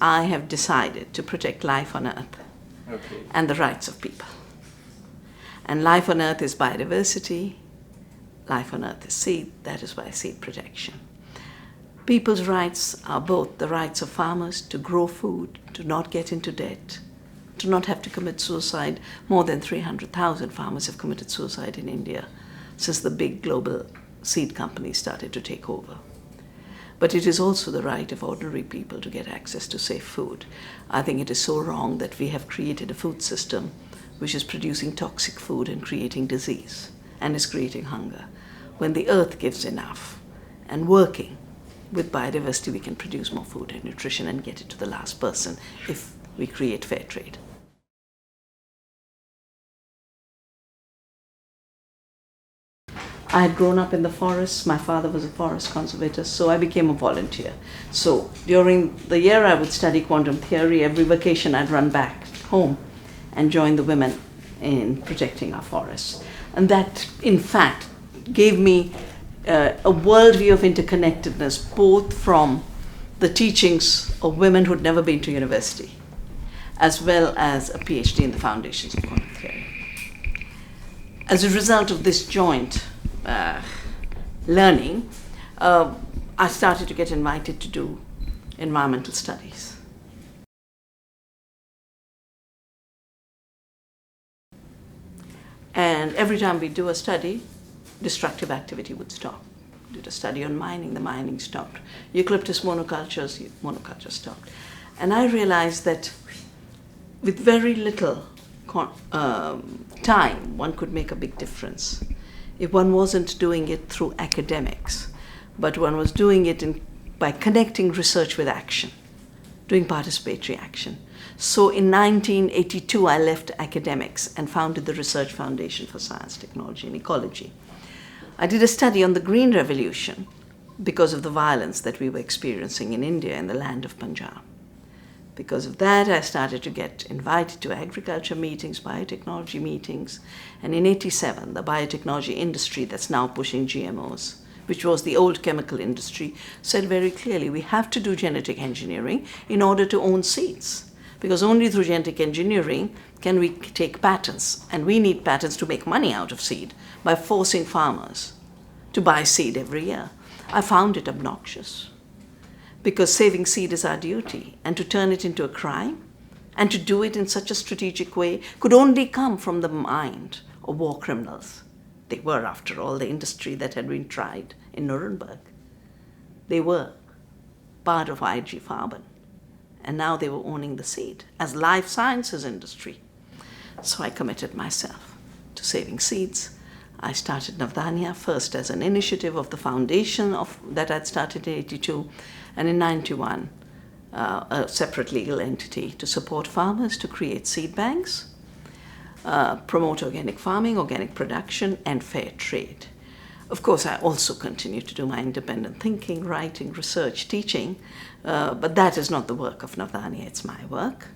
I have decided to protect life on Earth and the rights of people. And life on Earth is biodiversity, life on Earth is seed, that is why seed protection. People's rights are both the rights of farmers to grow food, to not get into debt, to not have to commit suicide. More than 300,000 farmers have committed suicide in India since the big global seed companies started to take over. But it is also the right of ordinary people to get access to safe food. I think it is so wrong that we have created a food system which is producing toxic food and creating disease and is creating hunger. When the earth gives enough and working with biodiversity, we can produce more food and nutrition and get it to the last person if we create fair trade. I had grown up in the forests. My father was a forest conservator, so I became a volunteer. So during the year I would study quantum theory. Every vacation I'd run back home and join the women in protecting our forests. And that, in fact, gave me a worldview of interconnectedness, both from the teachings of women who'd never been to university, as well as a PhD in the foundations of quantum theory. As a result of this joint learning, I started to get invited to do environmental studies. And every time we do a study, destructive activity would stop. Did a study on mining, the mining stopped. Eucalyptus monocultures, monoculture stopped. And I realized that with very little time, one could make a big difference. If one wasn't doing it through academics, but one was doing it by connecting research with action, doing participatory action. So in 1982, I left academics and founded the Research Foundation for Science, Technology and Ecology. I did a study on the Green Revolution because of the violence that we were experiencing in India in the land of Punjab. Because of that, I started to get invited to agriculture meetings, biotechnology meetings, and in 1987, the biotechnology industry that's now pushing GMOs, which was the old chemical industry, said very clearly, we have to do genetic engineering in order to own seeds. Because only through genetic engineering can we take patents, and we need patents to make money out of seed by forcing farmers to buy seed every year. I found it obnoxious, because saving seed is our duty, and to turn it into a crime and to do it in such a strategic way could only come from the mind of war criminals. They were, after all, the industry that had been tried in Nuremberg. They were part of IG Farben, and now they were owning the seed as life sciences industry. So I committed myself to saving seeds. I started Navdanya first as an initiative of the foundation that I'd started in 1982, and in 1991, a separate legal entity to support farmers to create seed banks, promote organic farming, organic production, and fair trade. Of course, I also continue to do my independent thinking, writing, research, teaching, but that is not the work of Navdanya, it's my work.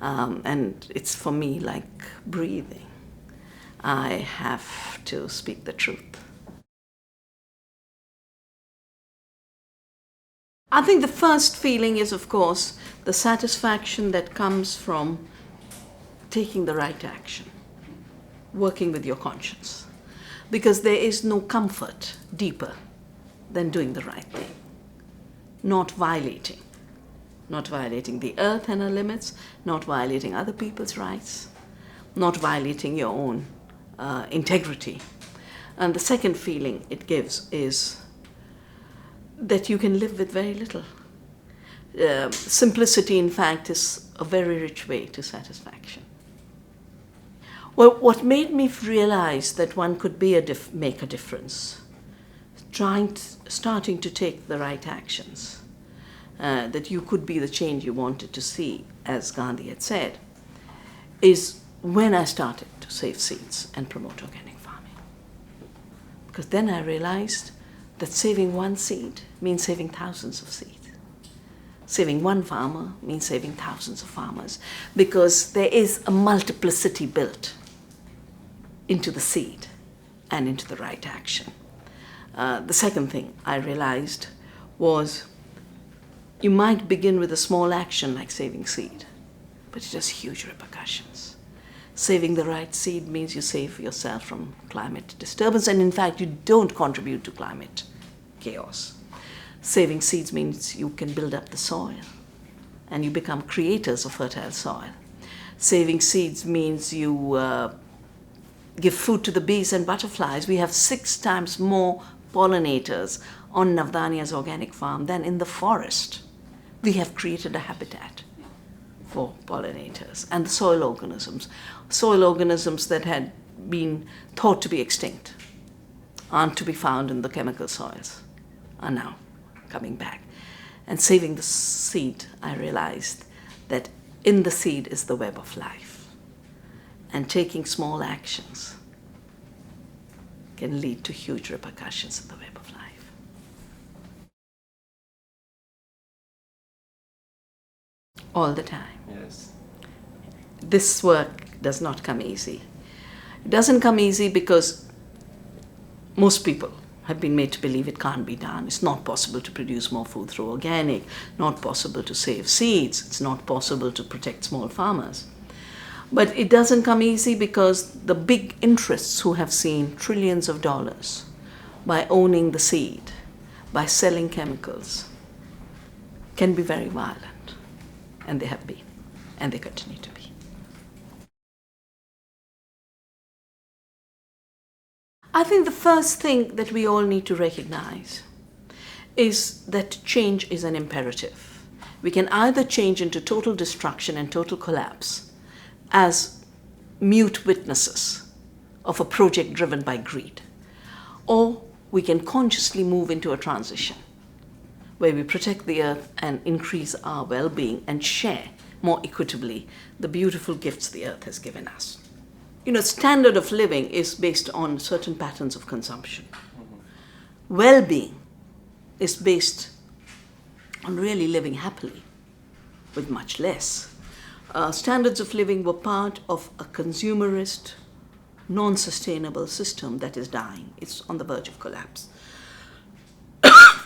And it's for me like breathing. I have to speak the truth. I think the first feeling is, of course, the satisfaction that comes from taking the right action, working with your conscience. Because there is no comfort deeper than doing the right thing, not violating the earth and her limits, not violating other people's rights, not violating your own integrity. And the second feeling it gives is that you can live with very little. Simplicity, in fact, is a very rich way to satisfaction. Well, what made me realize that one could make a difference, starting to take the right actions, that you could be the change you wanted to see, as Gandhi had said, is when I started to save seeds and promote organic farming. Because then I realized that saving one seed means saving thousands of seeds. Saving one farmer means saving thousands of farmers, because there is a multiplicity built into the seed and into the right action. The second thing I realized was You might begin with a small action like saving seed, but it has huge repercussions. Saving the right seed means you save yourself from climate disturbance, and in fact, you don't contribute to climate chaos. Saving seeds means you can build up the soil, and you become creators of fertile soil. Saving seeds means you give food to the bees and butterflies. We have 6 times more pollinators on Navdania's organic farm than in the forest. We have created a habitat for pollinators. And the soil organisms that had been thought to be extinct, aren't to be found in the chemical soils, are now coming back. And saving the seed, I realized that in the seed is the web of life. And taking small actions can lead to huge repercussions in the web of life. All the time. Yes. This work does not come easy. It doesn't come easy because most people have been made to believe it can't be done. It's not possible to produce more food through organic, not possible to save seeds, it's not possible to protect small farmers. But it doesn't come easy because the big interests who have seen trillions of dollars by owning the seed, by selling chemicals, can be very violent. And they have been, and they continue to be. I think the first thing that we all need to recognize is that change is an imperative. We can either change into total destruction and total collapse as mute witnesses of a project driven by greed, or we can consciously move into a transition where we protect the earth and increase our well-being and share more equitably the beautiful gifts the earth has given us. You know, standard of living is based on certain patterns of consumption. Well-being is based on really living happily with much less. Standards of living were part of a consumerist, non-sustainable system that is dying. It's on the verge of collapse.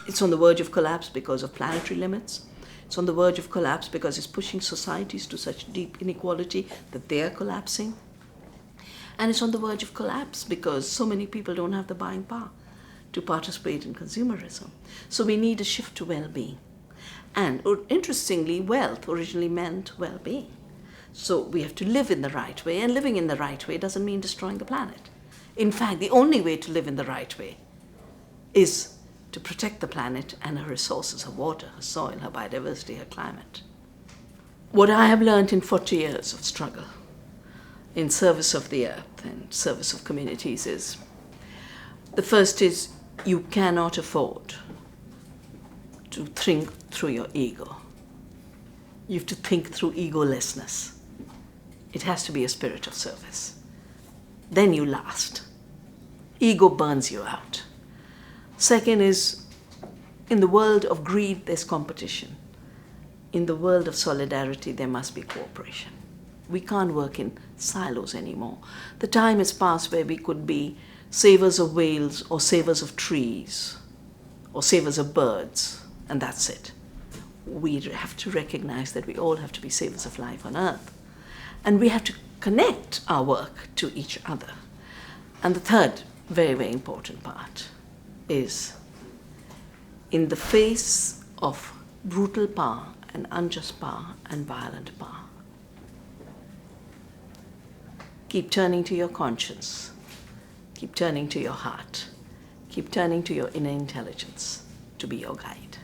It's on the verge of collapse because of planetary limits. It's on the verge of collapse because it's pushing societies to such deep inequality that they are collapsing. And it's on the verge of collapse because so many people don't have the buying power to participate in consumerism. So we need a shift to well-being. And interestingly, wealth originally meant well-being. So we have to live in the right way, and living in the right way doesn't mean destroying the planet. In fact, the only way to live in the right way is to protect the planet and her resources, her water, her soil, her biodiversity, her climate. What I have learned in 40 years of struggle in service of the earth and service of communities is, the first is, you cannot afford to think through your ego. You have to think through egolessness. It has to be a spirit of service. Then you last. Ego burns you out. Second is, in the world of greed, there's competition. In the world of solidarity, there must be cooperation. We can't work in silos anymore. The time has passed where we could be savers of whales or savers of trees or savers of birds, and that's it. We have to recognize that we all have to be savers of life on earth. And we have to connect our work to each other. And the third very, very important part is, in the face of brutal power and unjust power and violent power, keep turning to your conscience, keep turning to your heart, keep turning to your inner intelligence to be your guide.